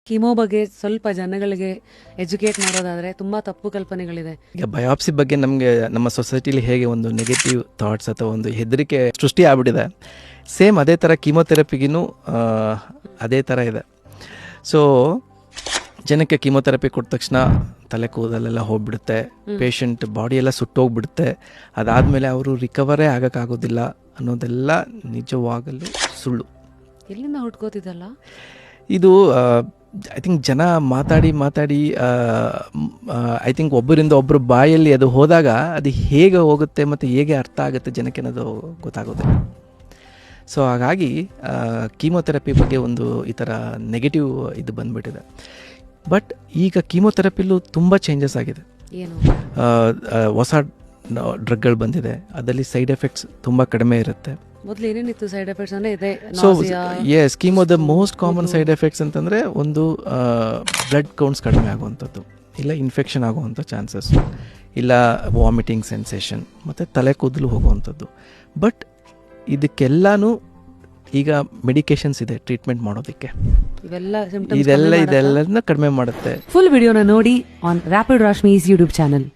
Chemo ಬಗ್ಗೆ ಸ್ವಲ್ಪ ಜನಗಳಿಗೆ ಎಜುಕೇಟ್ ಮಾಡೋದಾದ್ರೆ ತುಂಬಾ ತಪ್ಪು ಕಲ್ಪನೆಗಳಿದೆ. ಈಗ ಬಯಾಪ್ಸಿ ಬಗ್ಗೆ ನಮಗೆ ನಮ್ಮ ಸೊಸೈಟಿಲಿ ಹೇಗೆ ಒಂದು ನೆಗೆಟಿವ್ ಥಾಟ್ಸ್ ಅಥವಾ ಒಂದು ಹೆದರಿಕೆ ಸೃಷ್ಟಿ ಆಗ್ಬಿಟ್ಟಿದೆ, ಸೇಮ್ ಅದೇ ಥರ ಕೀಮೋಥೆರಪಿಗಿನೂ ಅದೇ ಥರ ಇದೆ. ಸೊ ಜನಕ್ಕೆ ಕೀಮೋಥೆರಪಿ ಕೊಟ್ಟ ತಕ್ಷಣ ತಲೆ ಕೂದಲೆಲ್ಲ ಹೋಗ್ಬಿಡುತ್ತೆ, ಪೇಷಂಟ್ ಬಾಡಿ ಎಲ್ಲ ಸುಟ್ಟೋಗ್ಬಿಡುತ್ತೆ, ಅದಾದಮೇಲೆ ಅವರು ರಿಕವರೇ ಆಗೋಕ್ಕಾಗೋದಿಲ್ಲ ಅನ್ನೋದೆಲ್ಲ ನಿಜವಾಗಲೂ ಸುಳ್ಳು. ಎಲ್ಲಿಂದ ಹುಟ್ಕೋತಿದ್ದಲ್ಲ ಇದು ಐ ಥಿಂಕ್ ಜನ ಮಾತಾಡಿ ಐ ಥಿಂಕ್ ಒಬ್ಬರಿಂದ ಒಬ್ಬರು ಬಾಯಲ್ಲಿ ಅದು ಹೋದಾಗ ಅದು ಹೇಗೆ ಹೋಗುತ್ತೆ ಮತ್ತು ಹೇಗೆ ಅರ್ಥ ಆಗುತ್ತೆ ಜನಕ್ಕೆ ಅನ್ನೋದು ಗೊತ್ತಾಗೋದಿಲ್ಲ. ಸೊ ಹಾಗಾಗಿ ಕೀಮೋಥೆರಪಿ ಬಗ್ಗೆ ಒಂದು ಈ ಥರ ನೆಗೆಟಿವ್ ಇದು ಬಂದುಬಿಟ್ಟಿದೆ. ಬಟ್ ಈಗ ಕೀಮೋಥೆರಪಿಲೂ ತುಂಬ ಚೇಂಜಸ್ ಆಗಿದೆ. ಏನು ಹೊಸ ಡ್ರಗ್ಗಳು ಬಂದಿದೆ, ಅದರಲ್ಲಿ ಸೈಡ್ ಎಫೆಕ್ಟ್ಸ್ ತುಂಬ ಕಡಿಮೆ ಇರುತ್ತೆ. ಮೊದಲು ಏನೇನಿತ್ತು ಸೈಡ್ ಎಫೆಕ್ಟ್ಸ್ ಅಂದರೆ ಇದೆ? ಸೊ ಎಸ್, ಕೀಮೋದ ಮೋಸ್ಟ್ ಕಾಮನ್ ಸೈಡ್ ಎಫೆಕ್ಟ್ಸ್ ಅಂತಂದರೆ ಒಂದು ಬ್ಲಡ್ ಕೌಂಟ್ಸ್ ಕಡಿಮೆ ಆಗುವಂಥದ್ದು, ಇಲ್ಲ ಇನ್ಫೆಕ್ಷನ್ ಆಗುವಂಥ ಚಾನ್ಸಸ್, ಇಲ್ಲ ವಾಮಿಟಿಂಗ್ ಸೆನ್ಸೇಷನ್, ಮತ್ತು ತಲೆ ಕೂದಲು ಹೋಗುವಂಥದ್ದು. ಬಟ್ ಇದಕ್ಕೆಲ್ಲನೂ ಈಗ ಮೆಡಿಕೇಶನ್ಸ್ ಇದೆ ಟ್ರೀಟ್ಮೆಂಟ್ ಮಾಡೋದಕ್ಕೆ. ಇದೆಲ್ಲ ಕಡಿಮೆ ಮಾಡುತ್ತೆ. ಫುಲ್ ವಿಡಿಯೋನ ನೋಡಿ ಆನ್ ರ್ಯಾಪಿಡ್ ರಾಶ್ಮೀಸ್ ಯೂಟ್ಯೂಬ್ ಚಾನಲ್.